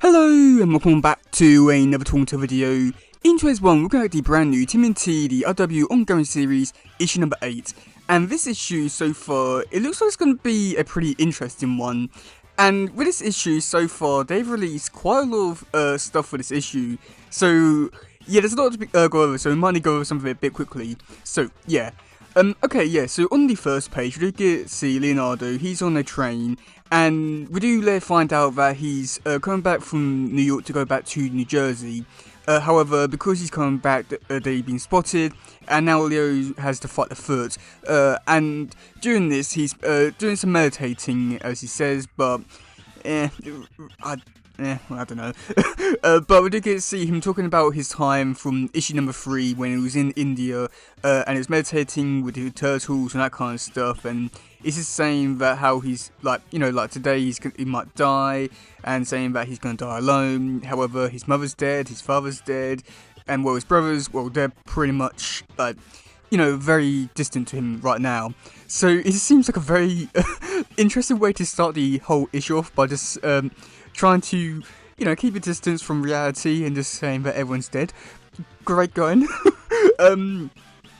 Hello and welcome back to another Taunter video. In today's one, we're going to the brand new TMNT, the RW ongoing series, issue number 8. And this issue so far, it looks like it's going to be a pretty interesting one. And with this issue so far, they've released quite a lot of stuff for this issue. So yeah, there's a lot to go over, so we might need to go over some of it a bit quickly. So yeah. So on the first page, we do get to see Leonardo. He's on a train, and we do find out that he's coming back from New York to go back to New Jersey. However, because he's coming back, they've been spotted, and now Leo has to fight the foot. And during this, he's doing some meditating, as he says, but I don't know. But we did get to see him talking about his time from issue number 3 when he was in India, and he was meditating with the turtles and that kind of stuff, and he's just saying that how he's, like today he might die, and saying that he's going to die alone. However, his mother's dead, his father's dead, and well, his brothers, well, they're pretty much, very distant to him right now. So it just seems like a very interesting way to start the whole issue off by just trying to, keep a distance from reality and just saying that everyone's dead. Great going.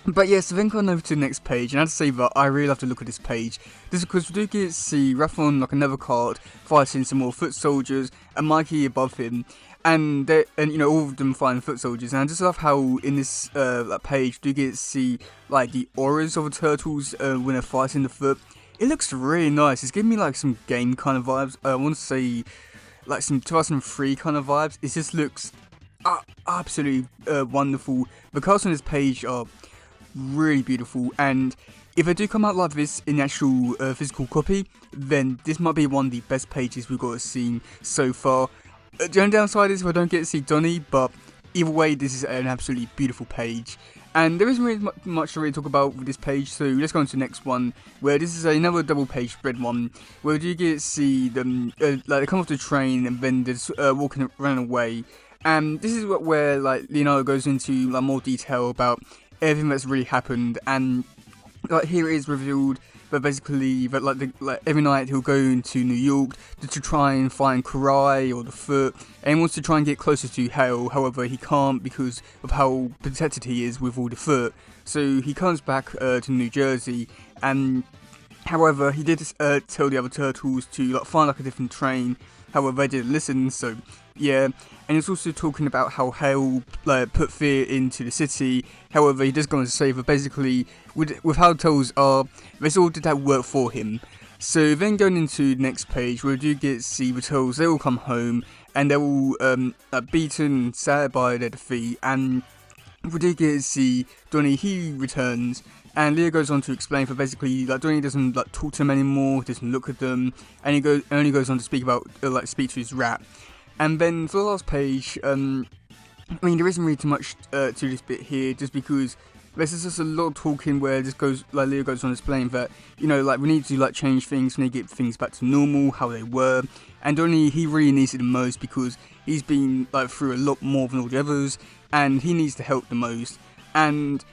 But yeah, so then going over to the next page, and I have to say that I really love to look at this page. This is because we do get to see Raph on like another cart fighting some more foot soldiers, and Mikey above him, and all of them fighting foot soldiers. And I just love how in this page we do get to see like the auras of the turtles when they're fighting the foot. It looks really nice. It's giving me like some game kind of vibes. I want to say like some 2003 kind of vibes. It just looks absolutely wonderful. The cards on this page are really beautiful, and if they do come out like this in the actual physical copy, then this might be one of the best pages we've got to see so far. The only downside is we don't get to see Donnie, but either way, this is an absolutely beautiful page. And there isn't really much to really talk about with this page, so let's go on to the next one, where this is another double page spread one, where you get to see them, they come off the train and then they're just, walking around away. And this is where Leonardo goes into more detail about everything that's really happened, and here it is revealed that basically that every night he'll go into New York to try and find Karai or the Foot, and he wants to try and get closer to Hale. However, he can't because of how protected he is with all the Foot. So he comes back to New Jersey, and however he did tell the other turtles to find a different train. However, they didn't listen, so yeah. And he's also talking about how Hale put fear into the city. However, he does go on to say that basically, with how the turtles are, they all did that work for him. So then going into the next page, where we do get to see the turtles, they all come home, and they're all beaten and sad by their defeat. And we do get to see Donnie, he returns, and Leo goes on to explain that basically Donnie doesn't talk to them anymore, doesn't look at them, and he only goes on to speak about speak to his rat. And then for the last page, there isn't really too much to this bit here, just because there's just a lot of talking where this goes, Leo goes on to explain that, we need to change things, we need to get things back to normal, how they were, and Donnie, he really needs it the most because he's been through a lot more than all the others, and he needs the help the most. And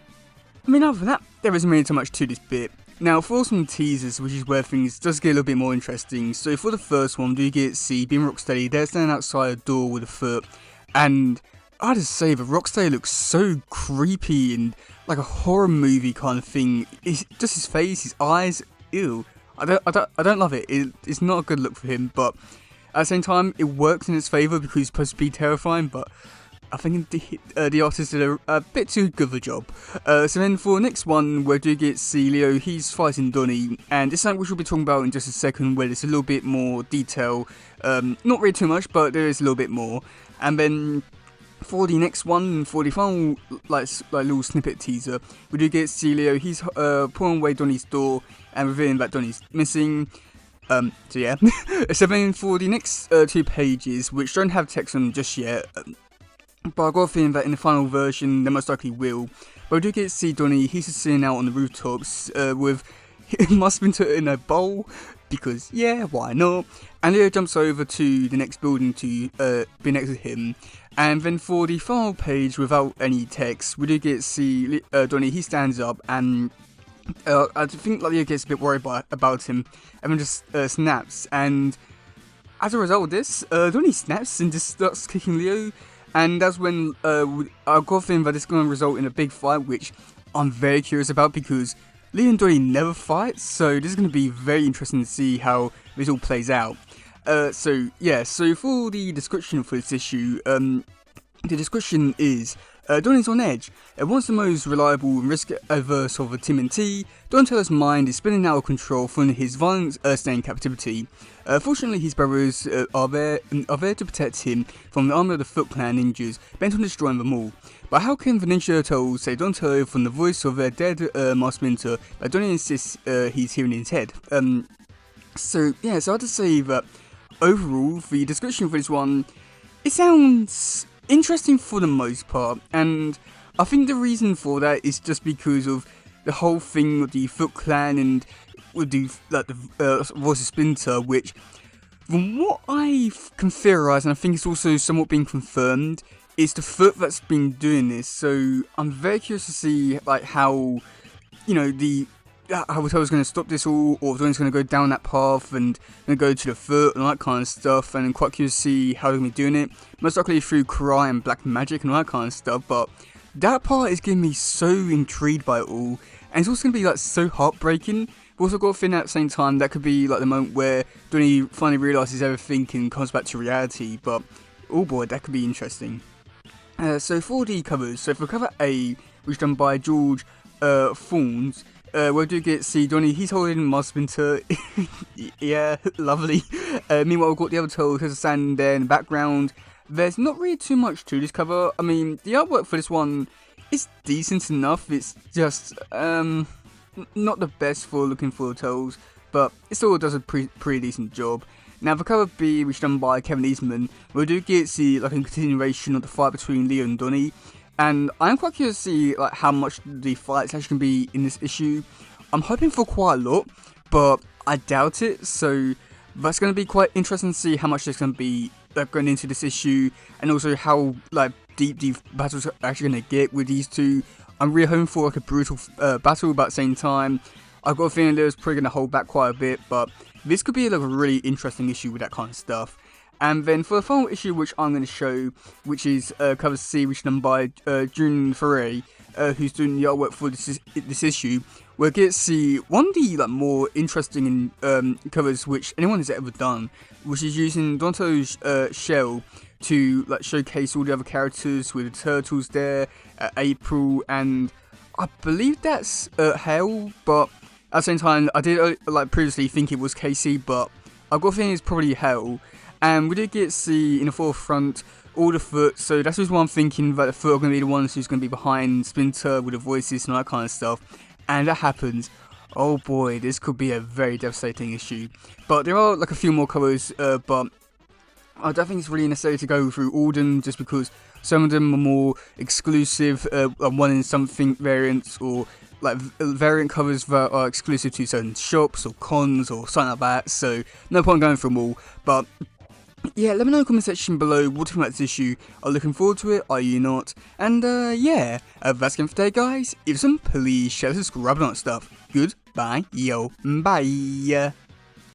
other than that, there isn't really too much to this bit. Now, for some teasers, which is where things does get a little bit more interesting. So for the first one, we do get to see Beam Rocksteady. They're standing outside a door with a Foot, and I just say that Rocksteady looks so creepy and like a horror movie kind of thing. It's just his face, his eyes, ew. I don't love it. It's not a good look for him, but at the same time, it works in his favour because he's supposed to be terrifying. But I think the artist did a bit too good of a job. So then for the next one, where do you get to see Leo, he's fighting Donnie, and this is something which we'll be talking about in just a second, where there's a little bit more detail, not really too much, but there is a little bit more. And then for the next one, for the final little snippet teaser, we do get to see Leo, he's pulling away Donnie's door, and revealing that Donnie's missing. So yeah. So then for the next 2 pages, which don't have text on them just yet, but I've got a feeling that in the final version, they most likely will. But we do get to see Donnie, he's just sitting out on the rooftops with mustard in a bowl, because yeah, why not? And Leo jumps over to the next building to be next to him. And then for the final page, without any text, we do get to see Donnie, he stands up, and I think Leo gets a bit worried about him, and then just snaps. And as a result of this, Donnie snaps and just starts kicking Leo, and that's when I got a feeling that this is going to result in a big fight, which I'm very curious about because Leo and Donnie never fight, so this is going to be very interesting to see how this all plays out. So for the description for this issue, the description is, Donnie's on edge. Once the most reliable and risk-averse of a TMNT, Donatello's mind is spinning out of control from his violent Earth-staying captivity. Fortunately, his brothers are there to protect him from the army of the Foot Clan ninjas bent on destroying them all. But how can the Ninja Turtles save Donatello from the voice of their dead Master Splinter that Donnie insists he's hearing in his head? So I have to say that overall, the description for this one, it sounds interesting for the most part, and I think the reason for that is just because of the whole thing with the Foot Clan and with the voice of Splinter, which, from what I can theorise, and I think it's also somewhat been confirmed, is the Foot that's been doing this. So I'm very curious to see how how Mattel's going to stop this all, or if Donnie's going to go down that path and going to go to the Foot and all that kind of stuff, and I'm quite curious to see how they're going to be doing it, most likely through Karai and black magic and all that kind of stuff, but that part is getting me so intrigued by it all, and it's also going to be so heartbreaking, but also got to think at the same time that could be the moment where Donnie finally realises everything and comes back to reality, but oh boy, that could be interesting. So for the covers, so for cover A, which is done by George Fawns, we do get see Donnie, he's holding Master Splinter. Yeah, lovely. Meanwhile, we've got the other turtles standing there in the background. There's not really too much to this cover. I mean, the artwork for this one is decent enough. It's just not the best for looking for the turtles, but it still does a pretty decent job. Now, for cover B, which is done by Kevin Eastman, we do get see a continuation of the fight between Leo and Donnie. And I'm quite curious to see how much the fight's actually going to be in this issue. I'm hoping for quite a lot, but I doubt it. So that's going to be quite interesting to see how much there's going to be going into this issue, and also how deep the battles are actually going to get with these two. I'm really hoping for a brutal battle, but at the same time, I've got a feeling there's probably going to hold back quite a bit. But this could be a really interesting issue with that kind of stuff. And then for the final issue, which I'm going to show, which is cover C, which is done by June Foray, who's doing the artwork for this issue, we'll get to see one of the more interesting covers which anyone has ever done, which is using Donatello's shell to showcase all the other characters with the turtles there, April, and I believe that's Hale, but at the same time, I did previously think it was Casey, but I've got a feeling it's probably Hale. And we did get to see in the forefront all the Foot, so that's just why I'm thinking that the Foot are going to be the ones who's going to be behind Splinter with the voices and all that kind of stuff. And that happens. Oh boy, this could be a very devastating issue. But there are a few more covers, but I don't think it's really necessary to go through all of them, just because some of them are more exclusive, one in something variants, or variant covers that are exclusive to certain shops or cons or something like that. So no point going through them all. But yeah, let me know in the comment section below what you think about this issue. Are you looking forward to it? Are you not? And that's it for today, guys. If some, please share, subscribe, and all that stuff. Goodbye, yo, bye.